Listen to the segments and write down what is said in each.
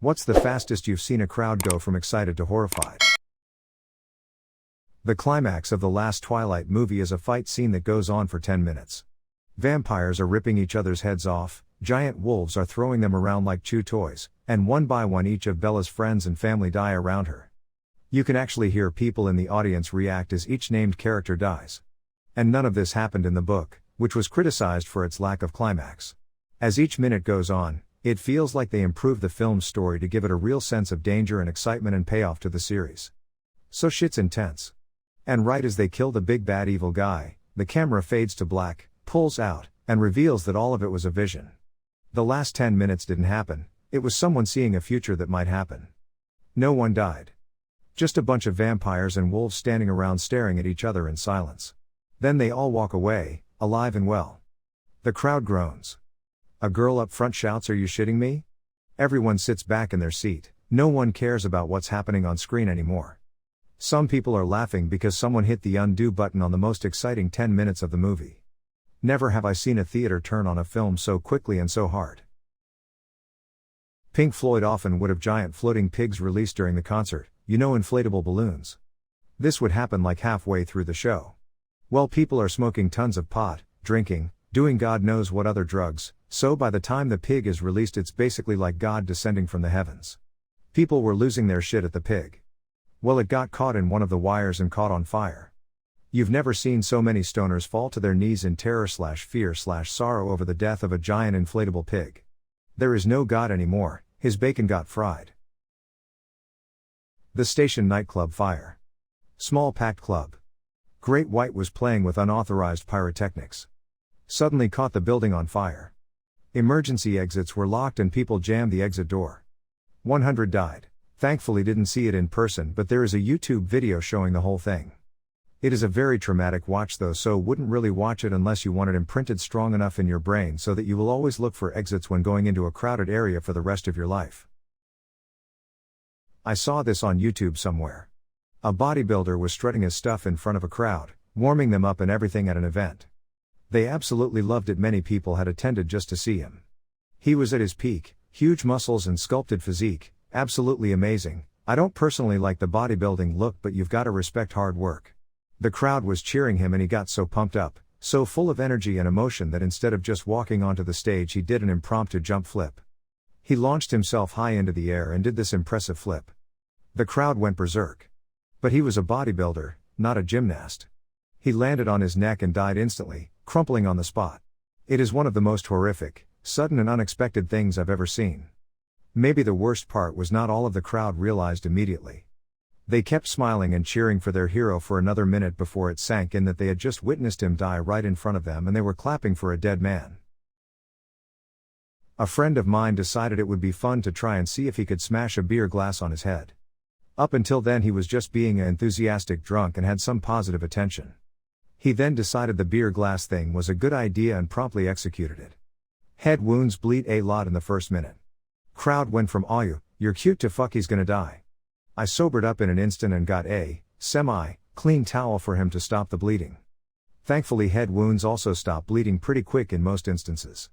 What's the fastest you've seen a crowd go from excited to horrified? The climax of the last Twilight movie is a fight scene that goes on for 10 minutes. Vampires are ripping each other's heads off, giant wolves are throwing them around like chew toys, and one by one each of Bella's friends and family die around her. You can actually hear people in the audience react as each named character dies. And none of this happened in the book, which was criticized for its lack of climax. As each minute goes on, it feels like they improved the film's story to give it a real sense of danger and excitement and payoff to the series. So shit's intense. And right as they kill the big bad evil guy, the camera fades to black, pulls out, and reveals that all of it was a vision. The last 10 minutes didn't happen, it was someone seeing a future that might happen. No one died. Just a bunch of vampires and wolves standing around staring at each other in silence. Then they all walk away, alive and well. The crowd groans. A girl up front shouts, "Are you shitting me?" Everyone sits back in their seat, no one cares about what's happening on screen anymore. Some people are laughing because someone hit the undo button on the most exciting 10 minutes of the movie. Never have I seen a theater turn on a film so quickly and so hard. Pink Floyd often would have giant floating pigs released during the concert, inflatable balloons. This would happen like halfway through the show. Well, people are smoking tons of pot, drinking, doing God knows what other drugs, so by the time the pig is released it's basically like God descending from the heavens. People were losing their shit at the pig. Well, it got caught in one of the wires and caught on fire. You've never seen so many stoners fall to their knees in terror/fear/sorrow over the death of a giant inflatable pig. There is no God anymore, his bacon got fried. The Station nightclub fire. Small packed club. Great White was playing with unauthorized pyrotechnics. Suddenly caught the building on fire. Emergency exits were locked and people jammed the exit door. 100 died. Thankfully didn't see it in person, but there is a YouTube video showing the whole thing. It is a very traumatic watch though, so wouldn't really watch it unless you want it imprinted strong enough in your brain so that you will always look for exits when going into a crowded area for the rest of your life. I saw this on YouTube somewhere. A bodybuilder was strutting his stuff in front of a crowd, warming them up and everything at an event. They absolutely loved it. Many people had attended just to see him. He was at his peak, huge muscles and sculpted physique, absolutely amazing. I don't personally like the bodybuilding look, but you've got to respect hard work. The crowd was cheering him and he got so pumped up, so full of energy and emotion that instead of just walking onto the stage he did an impromptu jump flip. He launched himself high into the air and did this impressive flip. The crowd went berserk. But he was a bodybuilder, not a gymnast. He landed on his neck and died instantly, crumpling on the spot. It is one of the most horrific, sudden and unexpected things I've ever seen. Maybe the worst part was not all of the crowd realized immediately. They kept smiling and cheering for their hero for another minute before it sank in that they had just witnessed him die right in front of them and they were clapping for a dead man. A friend of mine decided it would be fun to try and see if he could smash a beer glass on his head. Up until then he was just being an enthusiastic drunk and had some positive attention. He then decided the beer glass thing was a good idea and promptly executed it. Head wounds bleed a lot in the first minute. Crowd went from "Aw, you're cute" to "fuck, he's gonna die." I sobered up in an instant and got a semi-clean towel for him to stop the bleeding. Thankfully head wounds also stop bleeding pretty quick in most instances.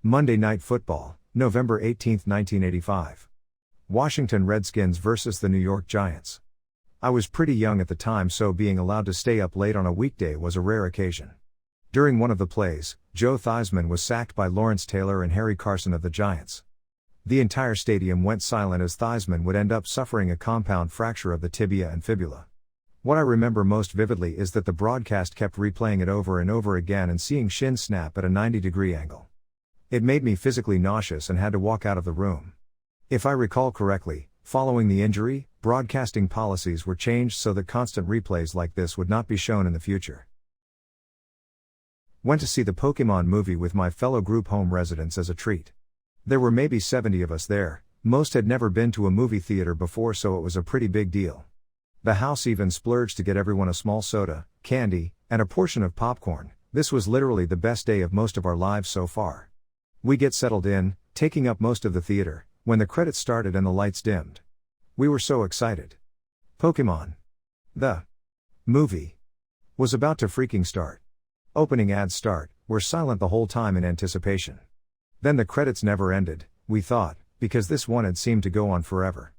Monday Night Football, November 18, 1985. Washington Redskins vs. the New York Giants. I was pretty young at the time, so being allowed to stay up late on a weekday was a rare occasion. During one of the plays, Joe Theismann was sacked by Lawrence Taylor and Harry Carson of the Giants. The entire stadium went silent as Theismann would end up suffering a compound fracture of the tibia and fibula. What I remember most vividly is that the broadcast kept replaying it over and over again and seeing shin snap at a 90-degree angle. It made me physically nauseous and had to walk out of the room. If I recall correctly, following the injury, broadcasting policies were changed so that constant replays like this would not be shown in the future. Went to see the Pokémon movie with my fellow group home residents as a treat. There were maybe 70 of us there, most had never been to a movie theater before, so it was a pretty big deal. The house even splurged to get everyone a small soda, candy, and a portion of popcorn. This was literally the best day of most of our lives so far. We get settled in, taking up most of the theater, when the credits started and the lights dimmed. We were so excited. Pokémon, the movie, was about to freaking start. Opening ads start, we're silent the whole time in anticipation. Then the credits never ended, we thought, Because this one had seemed to go on forever.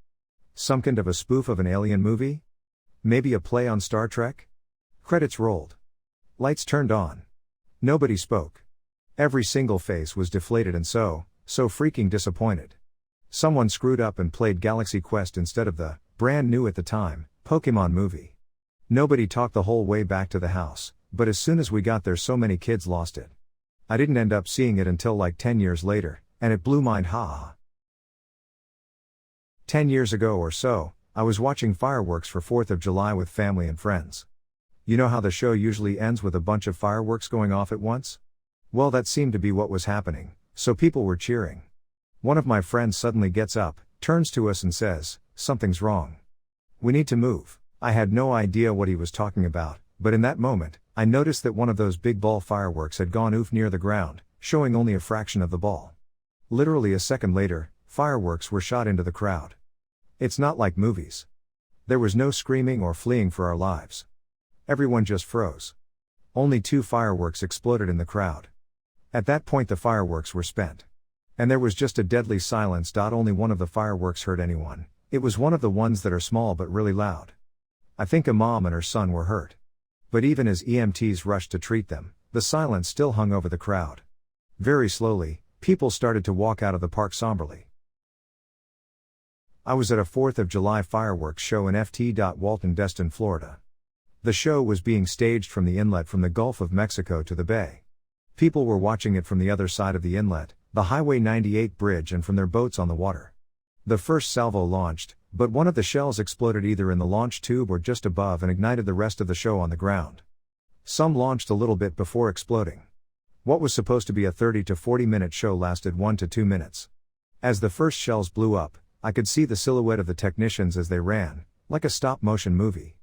Some kind of a spoof of an alien movie? Maybe a play on Star Trek? Credits rolled. Lights turned on. Nobody spoke. Every single face was deflated and so freaking disappointed. Someone screwed up and played Galaxy Quest instead of the, brand new at the time, Pokemon movie. Nobody talked the whole way back to the house, but as soon as we got there so many kids lost it. I didn't end up seeing it until like 10 years later, and it blew mind ha. 10 years ago or so, I was watching fireworks for 4th of July with family and friends. You know how the show usually ends with a bunch of fireworks going off at once? Well, that seemed to be what was happening, so people were cheering. One of my friends suddenly gets up, turns to us and says, "Something's wrong. We need to move." I had no idea what he was talking about, but in that moment, I noticed that one of those big ball fireworks had gone oof near the ground, showing only a fraction of the ball. Literally a second later, fireworks were shot into the crowd. It's not like movies. There was no screaming or fleeing for our lives. Everyone just froze. Only 2 fireworks exploded in the crowd. At that point the fireworks were spent. And there was just a deadly silence. Only one of the fireworks hurt anyone. It was one of the ones that are small but really loud. I think a mom and her son were hurt. But even as EMTs rushed to treat them, the silence still hung over the crowd. Very slowly, people started to walk out of the park somberly. I was at a 4th of July fireworks show in Walton, Destin, Florida. The show was being staged from the inlet from the Gulf of Mexico to the bay. People were watching it from the other side of the inlet, the Highway 98 bridge, and from their boats on the water. The first salvo launched, but one of the shells exploded either in the launch tube or just above and ignited the rest of the show on the ground. Some launched a little bit before exploding. What was supposed to be a 30 to 40 minute show lasted 1 to 2 minutes. As the first shells blew up, I could see the silhouette of the technicians as they ran, like a stop-motion movie.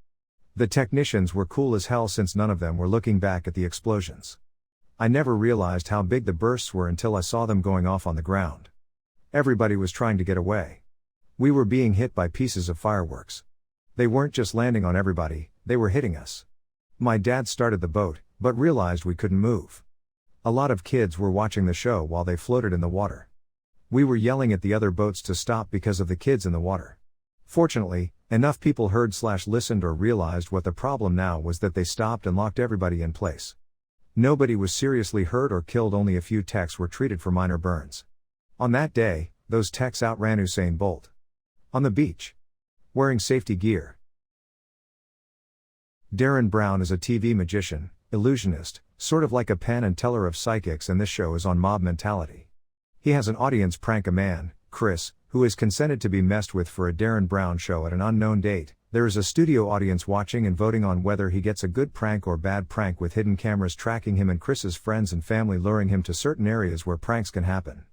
The technicians were cool as hell since none of them were looking back at the explosions. I never realized how big the bursts were until I saw them going off on the ground. Everybody was trying to get away. We were being hit by pieces of fireworks. They weren't just landing on everybody, they were hitting us. My dad started the boat, but realized we couldn't move. A lot of kids were watching the show while they floated in the water. We were yelling at the other boats to stop because of the kids in the water. Fortunately, enough people heard/listened or realized what the problem now was that they stopped and locked everybody in place. Nobody was seriously hurt or killed, only a few techs were treated for minor burns. On that day, those techs outran Usain Bolt. On the beach. Wearing safety gear. Darren Brown is a TV magician, illusionist, sort of like a Penn and Teller of psychics, and this show is on mob mentality. He has an audience prank a man, Chris, who has consented to be messed with for a Darren Brown show at an unknown date. There is a studio audience watching and voting on whether he gets a good prank or bad prank, with hidden cameras tracking him and Chris's friends and family, luring him to certain areas where pranks can happen.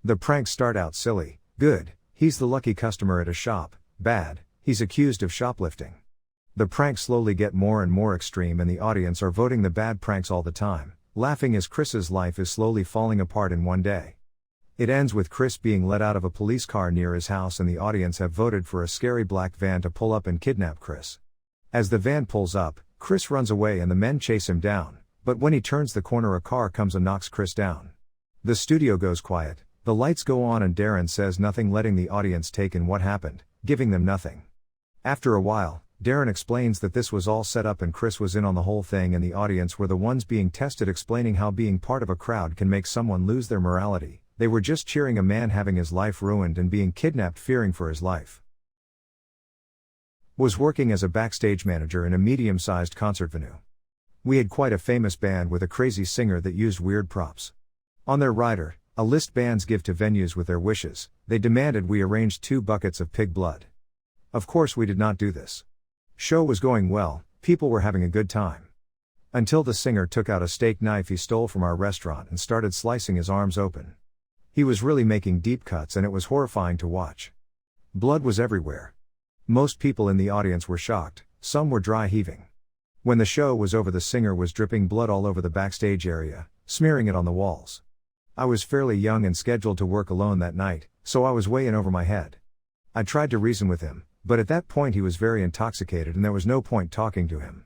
The pranks start out silly. Good, he's the lucky customer at a shop. Bad, he's accused of shoplifting. The pranks slowly get more and more extreme, and the audience are voting the bad pranks all the time, laughing as Chris's life is slowly falling apart in one day. It ends with Chris being let out of a police car near his house, and the audience have voted for a scary black van to pull up and kidnap Chris. As the van pulls up, Chris runs away and the men chase him down, but when he turns the corner a car comes and knocks Chris down. The studio goes quiet, the lights go on, and Darren says nothing, letting the audience take in what happened, giving them nothing. After a while, Darren explains that this was all set up and Chris was in on the whole thing, and the audience were the ones being tested, explaining how being part of a crowd can make someone lose their morality. They were just cheering a man having his life ruined and being kidnapped, fearing for his life. Was working as a backstage manager in a medium-sized concert venue. We had quite a famous band with a crazy singer that used weird props. On their rider, a list bands give to venues with their wishes, they demanded we arranged 2 buckets of pig blood. Of course we did not do this. Show was going well, people were having a good time. Until the singer took out a steak knife he stole from our restaurant and started slicing his arms open. He was really making deep cuts, and it was horrifying to watch. Blood was everywhere. Most people in the audience were shocked, some were dry heaving. When the show was over, the singer was dripping blood all over the backstage area, smearing it on the walls. I was fairly young and scheduled to work alone that night, so I was way in over my head. I tried to reason with him, but at that point he was very intoxicated and there was no point talking to him.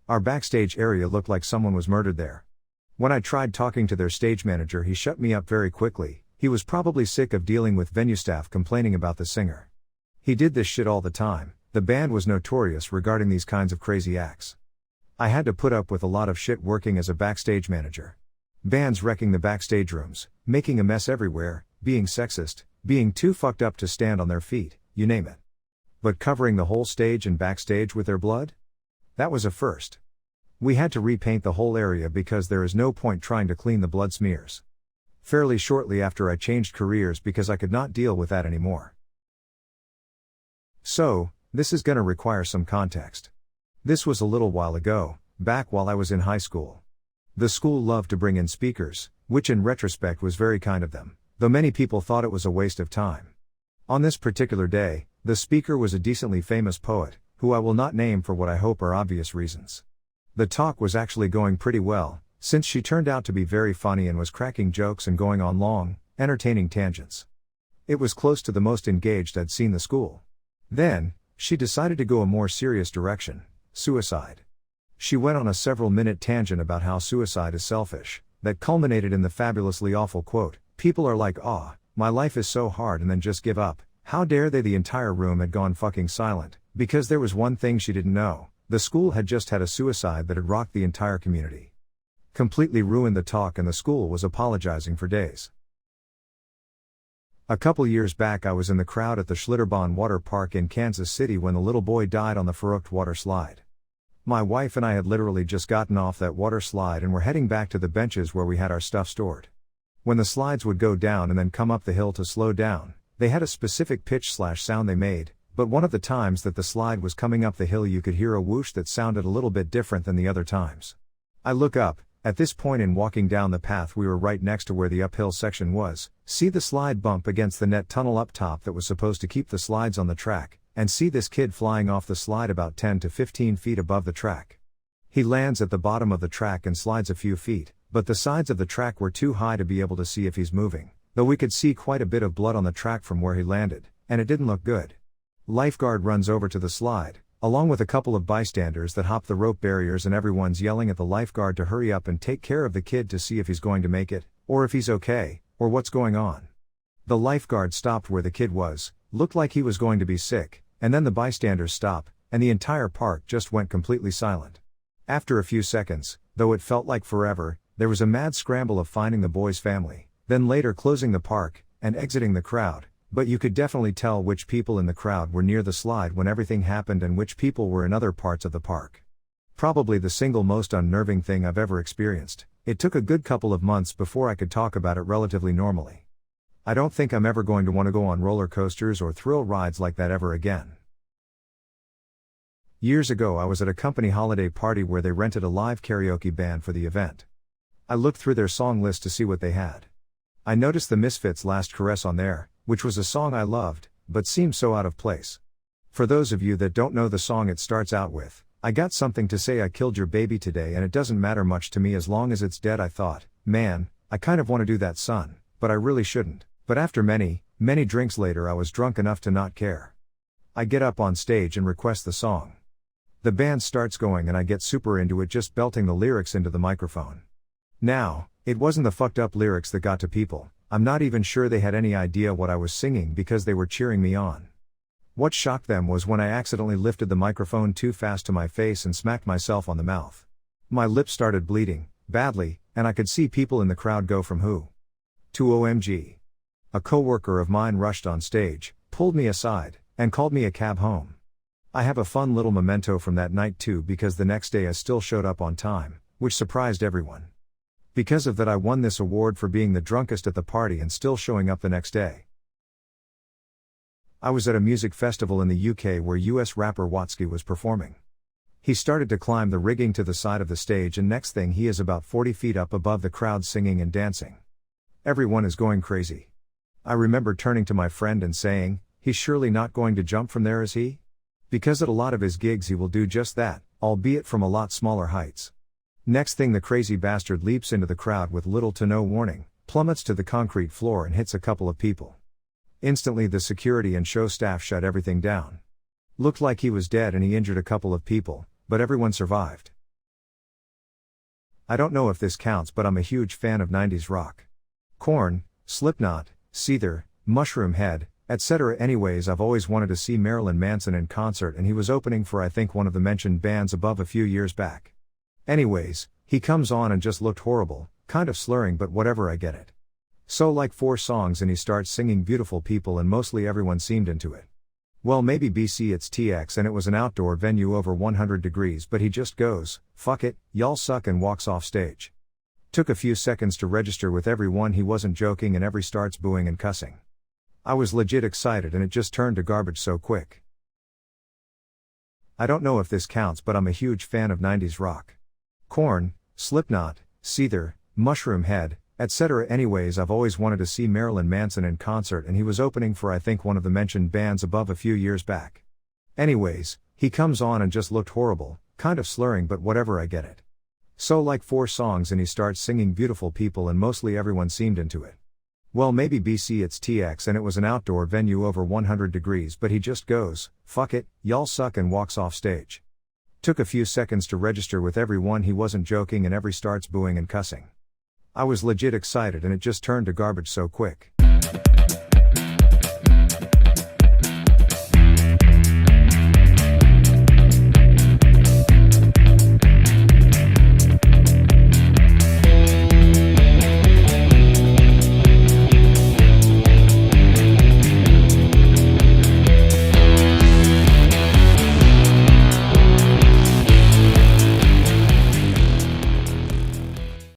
Our backstage area looked like someone was murdered there. When I tried talking to their stage manager, he shut me up very quickly. He was probably sick of dealing with venue staff complaining about the singer. He did this shit all the time. The band was notorious regarding these kinds of crazy acts. I had to put up with a lot of shit working as a backstage manager. Bands wrecking the backstage rooms, making a mess everywhere, being sexist, being too fucked up to stand on their feet, you name it. But covering the whole stage and backstage with their blood? That was a first. We had to repaint the whole area because there is no point trying to clean the blood smears. Fairly shortly after I changed careers because I could not deal with that anymore. So, this is gonna require some context. This was a little while ago, back while I was in high school. The school loved to bring in speakers, which in retrospect was very kind of them, though many people thought it was a waste of time. On this particular day, the speaker was a decently famous poet, who I will not name for what I hope are obvious reasons. The talk was actually going pretty well, since she turned out to be very funny and was cracking jokes and going on long, entertaining tangents. It was close to the most engaged I'd seen the school. Then, she decided to go a more serious direction: suicide. She went on a several-minute tangent about how suicide is selfish, that culminated in the fabulously awful quote, "People are like, aw, my life is so hard," and then just give up. How dare they? The entire room had gone fucking silent, because there was one thing she didn't know: the school had just had a suicide that had rocked the entire community. Completely ruined the talk, and the school was apologizing for days. A couple years back I was in the crowd at the Schlitterbahn Water Park in Kansas City when the little boy died on the Verrückt water slide. My wife and I had literally just gotten off that water slide and were heading back to the benches where we had our stuff stored. When the slides would go down and then come up the hill to slow down, they had a specific pitch/sound they made, but one of the times that the slide was coming up the hill you could hear a whoosh that sounded a little bit different than the other times. I look up. At this point in walking down the path we were right next to where the uphill section was, see the slide bump against the net tunnel up top that was supposed to keep the slides on the track, and see this kid flying off the slide about 10 to 15 feet above the track. He lands at the bottom of the track and slides a few feet, but the sides of the track were too high to be able to see if he's moving, though we could see quite a bit of blood on the track from where he landed, and it didn't look good. Lifeguard runs over to the slide, along with a couple of bystanders that hop the rope barriers, and everyone's yelling at the lifeguard to hurry up and take care of the kid to see if he's going to make it, or if he's okay, or what's going on. The lifeguard stopped where the kid was, looked like he was going to be sick, and then the bystanders stopped, and the entire park just went completely silent. After a few seconds, though it felt like forever, there was a mad scramble of finding the boy's family, then later closing the park, and exiting the crowd. But you could definitely tell which people in the crowd were near the slide when everything happened and which people were in other parts of the park. Probably the single most unnerving thing I've ever experienced. It took a good couple of months before I could talk about it relatively normally. I don't think I'm ever going to want to go on roller coasters or thrill rides like that ever again. Years ago I was at a company holiday party where they rented a live karaoke band for the event. I looked through their song list to see what they had. I noticed the Misfits' Last Caress on there, which was a song I loved, but seemed so out of place. For those of you that don't know the song, it starts out with, "I got something to say, I killed your baby today and it doesn't matter much to me as long as it's dead." I thought, man, I kind of want to do that, son, but I really shouldn't. But after many, many drinks later I was drunk enough to not care. I get up on stage and request the song. The band starts going and I get super into it, just belting the lyrics into the microphone. Now, it wasn't the fucked up lyrics that got to people. I'm not even sure they had any idea what I was singing because they were cheering me on. What shocked them was when I accidentally lifted the microphone too fast to my face and smacked myself on the mouth. My lips started bleeding, badly, and I could see people in the crowd go from "who" to "OMG. A coworker of mine rushed on stage, pulled me aside, and called me a cab home. I have a fun little memento from that night too, because the next day I still showed up on time, which surprised everyone. Because of that I won this award for being the drunkest at the party and still showing up the next day. I was at a music festival in the UK where US rapper Watsky was performing. He started to climb the rigging to the side of the stage, and next thing he is about 40 feet up above the crowd singing and dancing. Everyone is going crazy. I remember turning to my friend and saying, "He's surely not going to jump from there, is he?" Because at a lot of his gigs he will do just that, albeit from a lot smaller heights. Next thing the crazy bastard leaps into the crowd with little to no warning, plummets to the concrete floor and hits a couple of people. Instantly the security and show staff shut everything down. Looked like he was dead and he injured a couple of people, but everyone survived. I don't know if this counts, but I'm a huge fan of 90s rock. Korn, Slipknot, Seether, Mushroom Head, etc. Anyways, I've always wanted to see Marilyn Manson in concert, and he was opening for I think one of the mentioned bands above a few years back. Anyways, he comes on and just looked horrible, kind of slurring, but whatever, I get it. So like 4 songs and he starts singing Beautiful People and mostly everyone seemed into it. Well, maybe BC it's TX and it was an outdoor venue over 100 degrees, but he just goes, "Fuck it, y'all suck," and walks off stage. Took a few seconds to register with everyone he wasn't joking, and every starts booing and cussing. I was legit excited and it just turned to garbage so quick. I don't know if this counts, but I'm a huge fan of 90s rock. Korn, Slipknot, Seether, Mushroom Head, etc. Anyways, I've always wanted to see Marilyn Manson in concert, and he was opening for I think one of the mentioned bands above a few years back. Anyways, he comes on and just looked horrible, kind of slurring, but whatever, I get it. So like 4 songs and he starts singing Beautiful People and mostly everyone seemed into it. Well, maybe BC it's TX and it was an outdoor venue over 100 degrees, but he just goes, "Fuck it, y'all suck," and walks off stage. Took a few seconds to register with everyone he wasn't joking, and every starts booing and cussing. I was legit excited and it just turned to garbage so quick.